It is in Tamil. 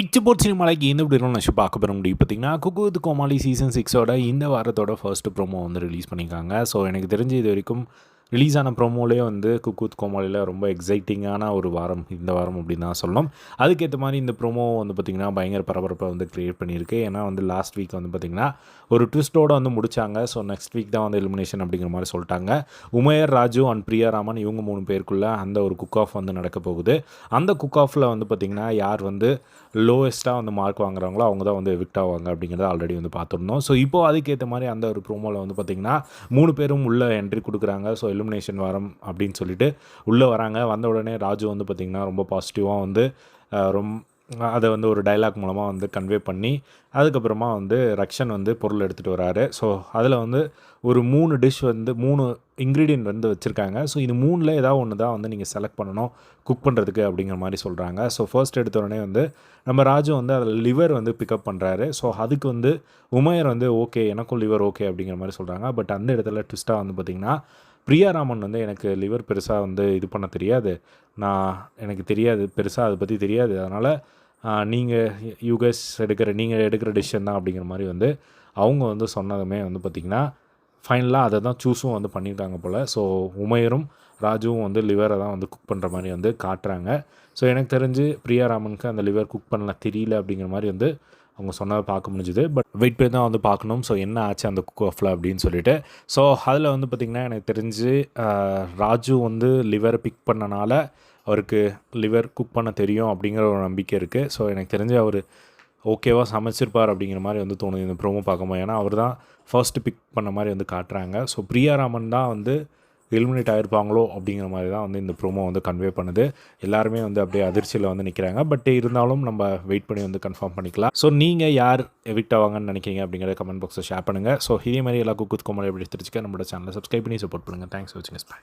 வைச்சு போட்டு சினிமாலைக்கு இந்த இப்படி நான் பார்க்க பெற முடியும் பார்த்தீங்கன்னா குக்கு வித் கோமாளி சீசன் 6ஓட இந்த வாரத்தோட ஃபர்ஸ்ட் ப்ரோமோ வந்து ரிலீஸ் பண்ணியிருக்காங்க. ஸோ எனக்கு தெரிஞ்சு இது வரைக்கும் ரிலீஸ் ஆன ப்ரோமோலேயே வந்து குக்கு வித் கோமாளியில் ரொம்ப எக்ஸைட்டிங்கான ஒரு வாரம் இந்த வாரம் அப்படின்னு தான் சொல்லணும். அதுக்கேற்ற மாதிரி இந்த ப்ரோமோ வந்து பார்த்திங்கன்னா பயங்கர பரபரப்பை வந்து க்ரியேட் பண்ணியிருக்கு. ஏன்னா வந்து லாஸ்ட் வீக் வந்து பார்த்திங்கன்னா ஒரு ட்விஸ்ட்டோடு வந்து முடித்தாங்க. ஸோ நெக்ஸ்ட் வீக் தான் வந்து எலிமினேஷன் அப்படிங்கிற மாதிரி சொல்லிட்டாங்க. உமையர், ராஜு அண்ட் பிரியா ராமன் இவங்க 3 பேருக்குள்ளே அந்த ஒரு குக் ஆஃப் வந்து நடக்க போகுது. அந்த குக் ஆஃபில் வந்து பார்த்திங்கன்னா யார் வந்து லோவஸ்ட்டாக வந்து மார்க் வாங்குறாங்களோ அவங்க தான் வந்து எவிக்ட் ஆவாங்க அப்படிங்கிறத ஆல்ரெடி வந்து பார்த்துருந்தோம். ஸோ இப்போது அதுக்கேற்ற மாதிரி அந்த ஒரு ப்ரோமோவில் வந்து பார்த்திங்கன்னா 3 பேரும் உள்ளே என்ட்ரி கொடுக்குறாங்க. ஸோ எலிமினேஷன் வாரம் அப்படின்னு சொல்லிட்டு உள்ளே வராங்க. வந்த உடனே ராஜு வந்து பார்த்திங்கன்னா ரொம்ப பாசிட்டிவாக வந்து அதை வந்து ஒரு டைலாக் மூலமாக வந்து கன்வே பண்ணி அதுக்கப்புறமா வந்து ரக்ஷன் வந்து பொருள் எடுத்துகிட்டு வராரு. ஸோ அதில் வந்து ஒரு 3 டிஷ் வந்து 3 இன்க்ரீடியன்ட் வந்து வச்சுருக்காங்க. ஸோ இது 3ல் ஏதாவது ஒன்று தான் வந்து நீங்கள் செலக்ட் பண்ணணும் குக் பண்ணுறதுக்கு அப்படிங்கிற மாதிரி சொல்கிறாங்க. ஸோ ஃபர்ஸ்ட் எடுத்தோடனே வந்து நம்ம ராஜு வந்து அதில் லிவர் வந்து பிக்கப் பண்ணுறாரு. ஸோ அதுக்கு வந்து உமையர் வந்து ஓகே எனக்கும் லிவர் ஓகே அப்படிங்கிற மாதிரி சொல்கிறாங்க. பட் அந்த இடத்துல ட்விஸ்ட்டாக வந்து பார்த்திங்கன்னா பிரியாராமன் வந்து எனக்கு லிவர் பெருசாக வந்து இது பண்ண தெரியாது, எனக்கு தெரியாது பெருசாக அதை பற்றி தெரியாது, அதனால் நீங்கள் எடுக்கிற டிசிஷன் தான் அப்படிங்கிற மாதிரி வந்து அவங்க வந்து சொன்னதுமே வந்து பார்த்திங்கன்னா ஃபைனலாக அதை தான் சூஸும் வந்து பண்ணியிருக்காங்க போல். ஸோ உமையரும் ராஜுவும் வந்து லிவரை தான் வந்து குக் பண்ணுற மாதிரி வந்து காட்டுறாங்க. ஸோ எனக்கு தெரிஞ்சு பிரியாராமனுக்கு அந்த லிவர் குக் பண்ணல தெரியல அப்படிங்கிற மாதிரி வந்து அவங்க சொன்னதை பார்க்க முடிஞ்சுது. பட் வெயிட் பண்ணி தான் வந்து பார்க்கணும். ஸோ என்ன ஆச்சு அந்த குக் ஆஃபில் அப்படின்னு சொல்லிட்டு. ஸோ அதில் வந்து பார்த்திங்கன்னா எனக்கு தெரிஞ்சு ராஜு வந்து லிவரை பிக் பண்ணனால அவருக்கு லிவர் குக் பண்ண தெரியும் அப்படிங்கிற ஒரு நம்பிக்கை இருக்குது. ஸோ எனக்கு தெரிஞ்சு அவர் ஓகேவாக சமைச்சிருப்பார் அப்படிங்கிற மாதிரி வந்து தோணுது இந்த ப்ரோமோ பார்க்கும்போது. ஏன்னா அவர் தான் ஃபர்ஸ்ட்டு பிக் பண்ண மாதிரி வந்து காட்டுறாங்க. ஸோ பிரியாராமன் தான் வந்து எலிமினேட் ஆகிருப்பாங்களோ அப்படிங்கிற மாதிரி தான் வந்து இந்த ப்ரோமோ வந்து கன்வே பண்ணுது. எல்லாருமே வந்து அப்படியே அதிர்ச்சியில் வந்து நிற்கிறாங்க. பட் இருந்தாலும் நம்ம வெயிட் பண்ணி வந்து கன்ஃபார்ம் பண்ணிக்கலாம். ஸோ நீங்கள் யார் எவிக்ட் ஆவாங்கன்னு நினைக்கிறீங்க அப்படிங்கிறத கமெண்ட் பாக்ஸில் ஷேர் பண்ணுங்கள். ஸோ இதே மாதிரி எல்லா குக்கு வித் கோமாளி எப்படி தெரிஞ்சுக்க நம்மளோட சேனலை சப்ஸ்கிரைப் பண்ணி சப்போர்ட் பண்ணுங்கள். தேங்க்ஸ் ஃபார் வாட்சிங். பை.